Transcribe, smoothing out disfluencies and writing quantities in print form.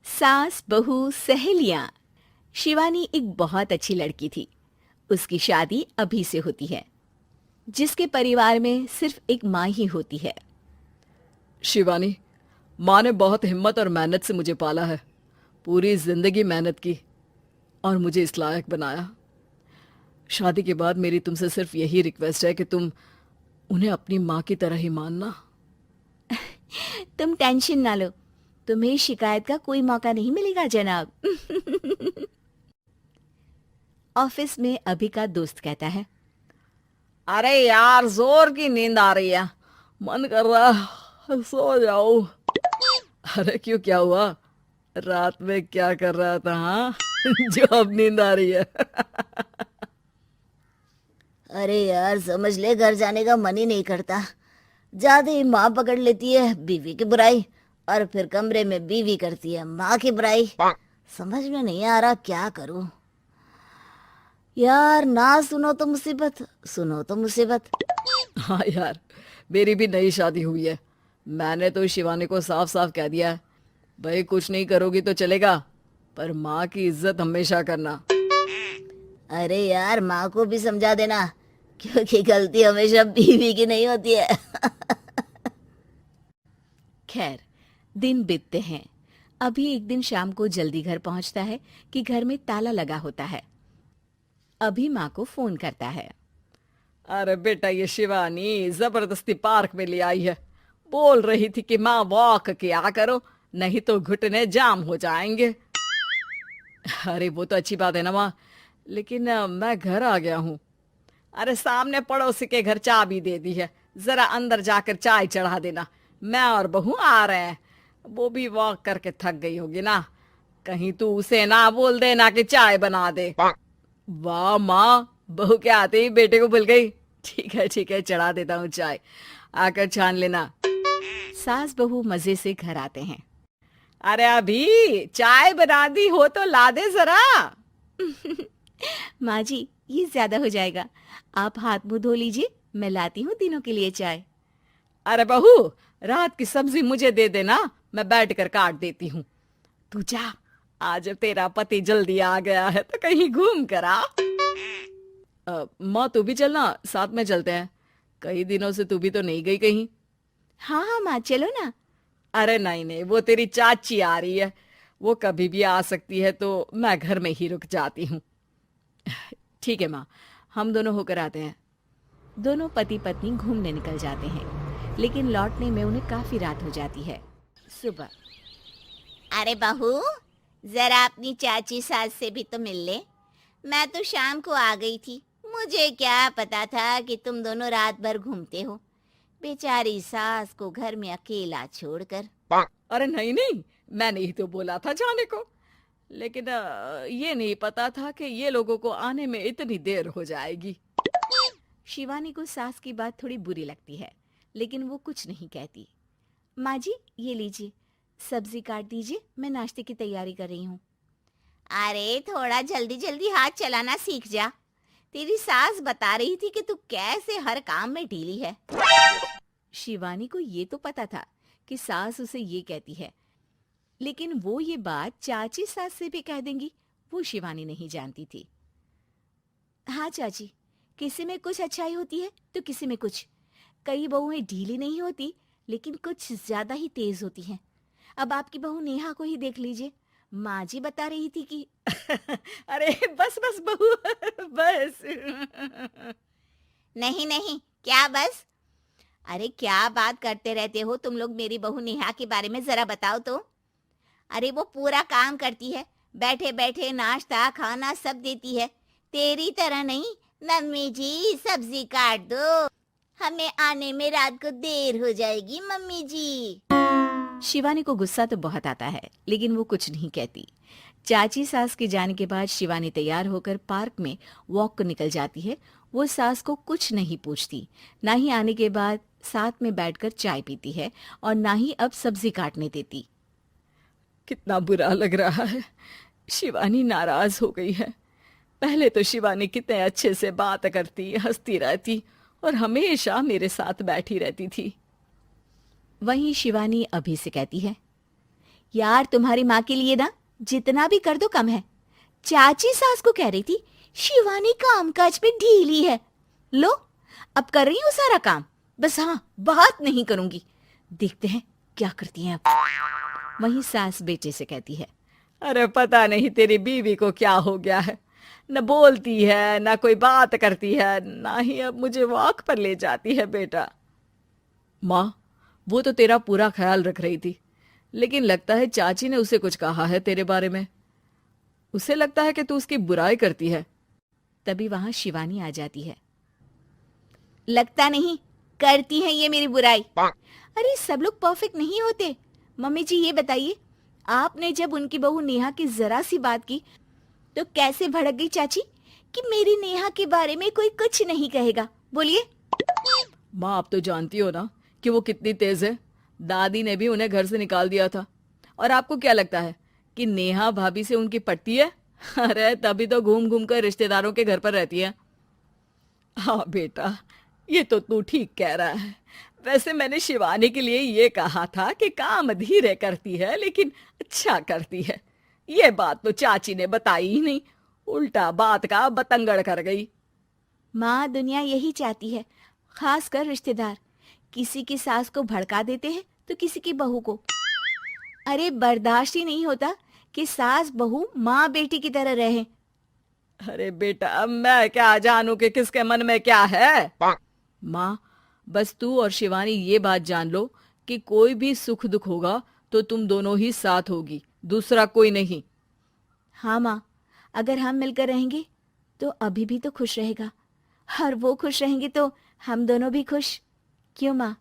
सास बहू सहेलियां। शिवानी एक बहुत अच्छी लड़की थी। उसकी शादी अभी से होती है, जिसके परिवार में सिर्फ एक माँ ही होती है। शिवानी, माँ ने बहुत हिम्मत और मेहनत से मुझे पाला है। पूरी जिंदगी मेहनत की और मुझे इस लायक बनाया। शादी के बाद मेरी तुमसे सिर्फ यही रिक्वेस्ट है कि तुम उन्हें अपनी माँ की तरह ही मानना। तुम टेंशन ना लो, तुम्हें शिकायत का कोई मौका नहीं मिलेगा जनाब। ऑफिस में अभी का दोस्त कहता है, अरे यार, जोर की नींद आ रही है। मन कर रहा है सो जाओ। अरे क्यों, क्या हुआ? रात में क्या कर रहा था? हाँ जो अब नींद आ रही है। अरे यार, समझ ले, घर जाने का मन ही नहीं करता। ज्यादा ही माँ पकड़ लेती है बीवी की बुराई, और फिर कमरे में बीवी करती है माँ की बुराई। समझ में नहीं आ रहा क्या करूं। यार, ना सुनो तो मुसीबत, सुनो तो मुसीबत। हाँ यार, मेरी भी नई शादी हुई है। मैंने तो शिवानी को साफ साफ कह दिया है, भाई कुछ नहीं करोगी तो चलेगा, पर माँ की इज्जत हमेशा करना। अरे यार, माँ को भी समझा देना, क्योंकि गलती हमेशा बीवी की नहीं होती है। खैर, दिन बीतते हैं। अभी एक दिन शाम को जल्दी घर पहुंचता है कि घर में ताला लगा होता है। अभी माँ को फोन करता है। अरे बेटा, ये शिवानी जबरदस्ती पार्क में ले आई है। बोल रही थी कि माँ वॉक किया करो, नहीं तो घुटने जाम हो जाएंगे। अरे वो तो अच्छी बात है ना माँ, लेकिन मैं घर आ गया हूँ। अरे सामने पड़ोसी के घर चाबी दे दी है, जरा अंदर जाकर चाय चढ़ा देना। मैं और बहू आ रहे हैं। वो भी वॉक करके थक गई होगी ना। कहीं तू उसे ना बोल देना कि चाय बना दे। वाह माँ, बहू के आते ही बेटे को भूल गई। ठीक है, चढ़ा देता हूँ चाय, आकर छान लेना। सास बहू मजे से घर आते हैं। अरे अभी चाय बना दी हो तो ला दे जरा। माँ जी, ये ज्यादा हो जाएगा, आप हाथ मुंह धो लीजिए, मैं लाती हूँ तीनों के लिए चाय। अरे बहू, रात की सब्जी मुझे दे देना, मैं बैठ कर काट देती हूँ। तू जा, आज तेरा पति जल्दी आ गया है तो कहीं घूम कर आ। माँ तू भी चलना, साथ में चलते हैं। कई दिनों से तू भी तो नहीं गई कहीं। हाँ हाँ माँ, चलो ना। अरे नहीं नहीं, वो तेरी चाची आ रही है, वो कभी भी आ सकती है, तो मैं घर में ही रुक जाती हूँ। ठीक है माँ, हम दोनों होकर आते हैं। दोनों पति पत्नी घूमने निकल जाते हैं, लेकिन लौटने में उन्हें काफी रात हो जाती है। सुबह। अरे बहू, जरा अपनी चाची सास से भी तो मिल ले। मैं तो शाम को आ गई थी, मुझे क्या पता था कि तुम दोनों रात भर घूमते हो। बेचारी सास को घर में अकेला छोड़कर। अरे नहीं नहीं, मैंने ही तो बोला था जाने को, लेकिन ये नहीं पता था कि ये लोगों को आने में इतनी देर हो जाएगी। शिवानी को सास की बात थोड़ी बुरी लगती है, लेकिन वो कुछ नहीं कहती। माँ जी, ये लीजिए, सब्जी काट दीजिए, मैं नाश्ते की तैयारी कर रही हूँ। अरे थोड़ा जल्दी जल्दी हाथ चलाना सीख जा। तेरी सास बता रही थी कि तू कैसे हर काम में ढीली है। शिवानी को ये तो पता था कि सास उसे ये कहती है, लेकिन वो ये बात चाची सास से भी कह देंगी, वो शिवानी नहीं जानती थी। हाँ चाची, किसी में कुछ अच्छाई होती है तो किसी में कुछ। कई बहुएं ढीली नहीं होती, लेकिन कुछ ज्यादा ही तेज होती हैं। अब आपकी बहू नेहा को ही देख लीजिए। माँ जी बता रही थी कि अरे बस बस बहू, बस। नहीं नहीं, क्या बस? अरे क्या बात करते रहते हो तुम लोग मेरी बहू नेहा के बारे में, जरा बताओ तो। अरे वो पूरा काम करती है, बैठे बैठे नाश्ता खाना सब देती है। तेरी तरह नहीं। मम्मी जी सब्जी काट दो, हमें आने में रात को देर हो जाएगी मम्मी जी। शिवानी को गुस्सा तो बहुत आता है, लेकिन वो कुछ नहीं कहती। चाची सास के जाने के बाद शिवानी तैयार होकर पार्क में वॉक को निकल जाती है। वो सास को कुछ नहीं पूछती, ना ही आने के बाद साथ में बैठकर चाय पीती है, और ना ही अब सब्जी काटने देती। कितना बुरा लग रहा है, शिवानी नाराज हो गई है। पहले तो शिवानी कितने अच्छे से बात करती, हंसती रहती और हमेशा मेरे साथ बैठी रहती थी। वहीं शिवानी अभी से कहती है, यार तुम्हारी माँ के लिए ना जितना भी कर दो कम है। चाची सास को कह रही थी शिवानी कामकाज में ढीली है। लो अब कर रही हूँ सारा काम, बस हाँ बात नहीं करूंगी। देखते हैं क्या करती हैं अब। वहीं सास बेटे से कहती है, अरे पता नहीं तेरी बीवी को क्या हो गया है, न बोलती है न कोई बात करती है, ना ही अब मुझे वॉक पर ले जाती है बेटा। माँ, वो तो तेरा पूरा ख्याल रख रही थी, लेकिन लगता है चाची ने उसे कुछ कहा है तेरे बारे में। उसे लगता है कि तू उसकी बुराई करती है। तभी वहां शिवानी आ जाती है। लगता नहीं, करती है ये मेरी बुराई। अरे सब लोग परफेक्ट नहीं होते। मम्मी जी ये बताइए, आपने जब उनकी बहू नेहा की जरा सी बात की तो कैसे भड़क गई चाची कि मेरी नेहा के बारे में कोई कुछ नहीं कहेगा। बोलिए। माँ, आप तो जानती हो ना कि वो कितनी तेज है। दादी ने भी उन्हें घर से निकाल दिया था। और आपको क्या लगता है कि नेहा भाभी से उनकी पटती है? अरे तभी तो घूम घूम कर रिश्तेदारों के घर पर रहती है। हाँ बेटा, ये तो तू ठीक कह रहा है। वैसे मैंने शिवानी के लिए ये कहा था कि काम धीरे करती है लेकिन अच्छा करती है। ये बात तो चाची ने बताई ही नहीं, उल्टा बात का बतंगड़ कर गई। माँ, दुनिया यही चाहती है, खासकर रिश्तेदार। किसी की सास को भड़का देते हैं तो किसी की बहू को। अरे बर्दाश्त ही नहीं होता कि सास बहू माँ बेटी की तरह रहे। अरे बेटा, मैं क्या जानूं कि किसके मन में क्या है। माँ, बस तू और शिवानी ये बात जान लो कि कोई भी सुख दुख होगा तो तुम दोनों ही साथ होगी, दूसरा कोई नहीं। हाँ माँ, अगर हम मिलकर रहेंगे तो अभी भी तो खुश रहेगा, और वो खुश रहेंगे तो हम दोनों भी खुश। क्यों माँ?